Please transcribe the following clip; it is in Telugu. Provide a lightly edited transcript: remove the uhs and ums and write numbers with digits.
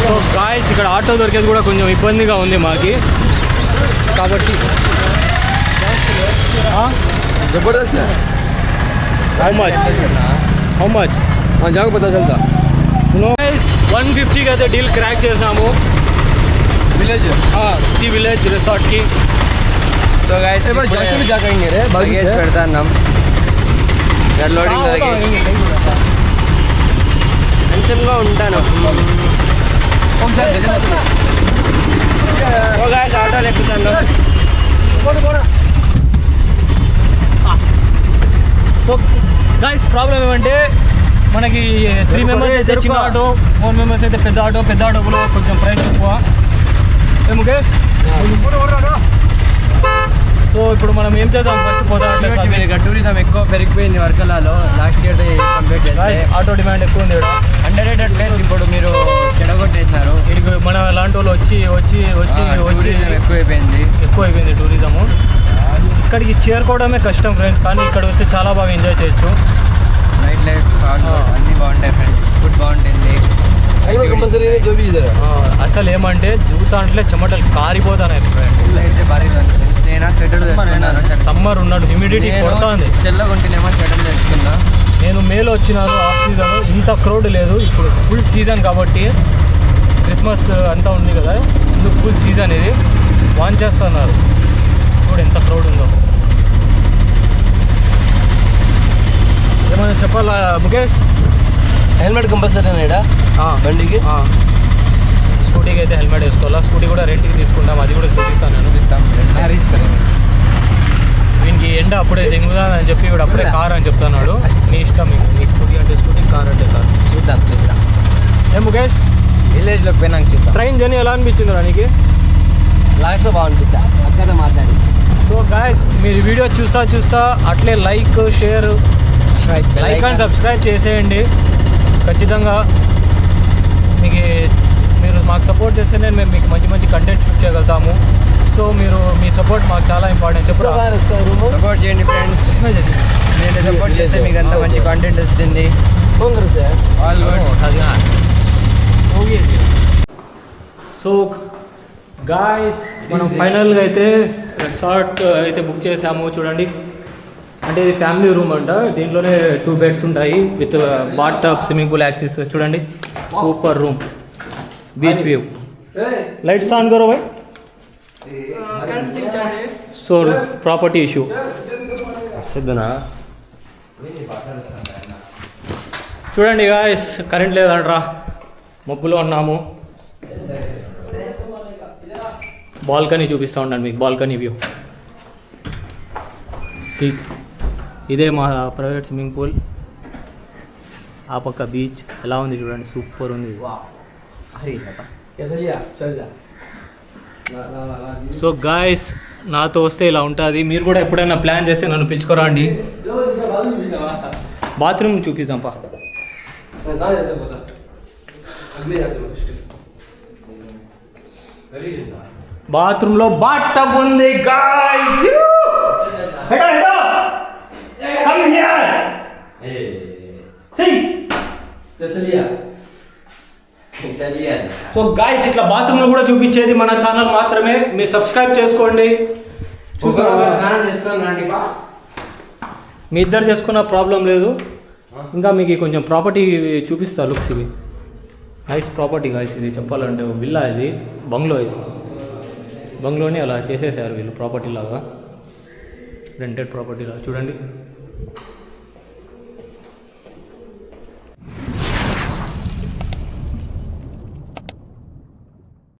సో గాయస్ ఇక్కడ ఆటో దొరికేది కూడా కొంచెం ఇబ్బందిగా ఉంది మాకి కాబట్టి జబర్దస్త్ హౌ మచ్ జాగ్రత్త పता चलता 150కి అయితే డీల్ క్రాక్ చేసాము విలేజ్ రిసార్ట్కి. సో గైస్ లగేజ్ పెడతాన్నాం లోడింగ్ కన్సెప్ట్గా ఉంటాను. ఆటోలు ఎక్కుతాను. సో గాయస్ ప్రాబ్లం ఏమంటే మనకి 3 మెంబర్స్ అయితే చిన్న ఆటో, 4 మెంబర్స్ అయితే పెద్ద ఆటోలో కొంచెం ప్రైస్ ఎక్కువ ఏముకే. సో ఇప్పుడు మనం ఏం చేద్దాం ఫస్ట్ పోతాం. టూరిజం ఎక్కువ పెరిగిపోయింది వర్కలాలో లాస్ట్ ఇయర్ కంపేర్ చేస్తే. ఆటో డిమాండ్ ఎక్కువ ఉంది ఇక్కడ. అండర్రేటెడ్ ప్లేస్ ఇప్పుడు మీరు చెడగొట్టేసినారు. ఇక్కడికి మన లాంటి వాళ్ళు వచ్చి ఎక్కువైపోయింది టూరిజము. ఇక్కడికి చేరుకోవడమే కష్టం ఫ్రెండ్స్, కానీ ఇక్కడ వచ్చి చాలా బాగా ఎంజాయ్ చేయొచ్చు. నైట్ లైఫ్ అన్నీ బాగుంటాయి ఫ్రెండ్స్, ఫుడ్ బాగుంటుంది. అసలు ఏమంటే దిగుతాంట్లే చెమటలు కారిపోతాయి ఫ్రెండ్స్. సమ్మర్ ఉన్నాడు, హ్యూమిడిటీ కొడుతుంది. చెల్లగా ఉంటేనేమో స్వెటర్ తెచ్చుకున్నా. నేను మేలో వచ్చినాను, ఆఫ్ సీజన్, ఇంత క్రౌడ్ లేదు. ఇప్పుడు ఫుల్ సీజన్ కాబట్టి క్రిస్మస్ అంతా ఉంది కదా, ఇందుకు ఫుల్ సీజన్ ఇది వాన్ చేస్తున్నారు. చూడు ఎంత క్రౌడ్ ఉందో. ఏమైనా చెప్పాలా ముఖేష్? హెల్మెట్ కంపల్సరీ బండికి. స్కూటీకి అయితే హెల్మెట్ వేసుకోవాలా. స్కూటీ కూడా రెంట్కి తీసుకుంటాం, అది కూడా చూపిస్తాను నేను. వీనికి ఎండ అప్పుడే దిగుదా అని చెప్పి ఇప్పుడు అప్పుడే కార్ అని చెప్తున్నాడు. నీ ఇష్టం, నీ స్కూటీ అంటే స్కూటీ, కార్ అంటే కార్. చూద్దాం. ఏం ముఖేష్ విలేజ్లోకి పోయినాక చూద్దాం. ట్రైన్ జర్నీ ఎలా అనిపించిందిరా నీకు? లాస్ట్లో బాగుంటుందా అక్కడ మాట్లాడి. సో గాయస్ మీరు వీడియో చూస్తా అట్లే like, share, like and subscribe చేసేయండి ఖచ్చితంగా. మీరు మాకు సపోర్ట్ చేస్తేనే మేము మీకు మంచి కంటెంట్ షూట్ చేయగలుగుతాము. సో మీ సపోర్ట్ మాకు చాలా ఇంపార్టెంట్. సపోర్ట్ చేయండి ఫ్రెండ్స్. నేను సపోర్ట్ చేస్తే మీకు అంత మంచి కంటెంట్ వస్తుంది. సో గాయస్ మనం ఫైనల్గా అయితే రిసార్ట్ అయితే బుక్ చేసాము. చూడండి, అంటే ఇది ఫ్యామిలీ రూమ్ అంట. దీంట్లోనే 2 బెడ్స్ ఉంటాయి with bath tub, swimming pool access. చూడండి super room, beach view. Lights on కరో భాయ్. సో ప్రాపర్టీ ఇష్యూ చూడండి గాయస్, కరెంట్ లేదంట్రా, మబ్బులో ఉన్నాము. బాల్కనీ చూపిస్తూ ఉంటాను మీకు, బాల్కనీ వ్యూ. ఇదే మా ప్రైవేట్ స్విమ్మింగ్ పూల్. ఆ పక్క బీచ్ ఎలా ఉంది చూడండి, సూపర్ ఉంది. సో గాయస్ నాతో వస్తే ఇలా ఉంటుంది. మీరు కూడా ఎప్పుడైనా ప్లాన్ చేస్తే నన్ను పిలుచుకోరండి. బాత్రూమ్ చూపిస్తాంపా. బాత్రూంలో బాత్ టబ్ ఉంది గాయ్స్. సో గాయ్స్ ఇట్లా బాత్రూమ్లో కూడా చూపించేది మన ఛానల్ మాత్రమే. మీరు సబ్స్క్రైబ్ చేసుకోండి. మీ ఇద్దరు చేసుకున్న ప్రాబ్లం లేదు. ఇంకా మీకు కొంచెం ప్రాపర్టీ చూపిస్తా, లుక్స్ ఇవి. Nice property guys. ఇది చెప్పాలంటే విల్లా, ఇది బంగ్లో. ఇది బంగ్లోని అలా చేసేసారు వీళ్ళు ప్రాపర్టీ లాగా, రెంటెడ్ ప్రాపర్టీ లాగా. చూడండి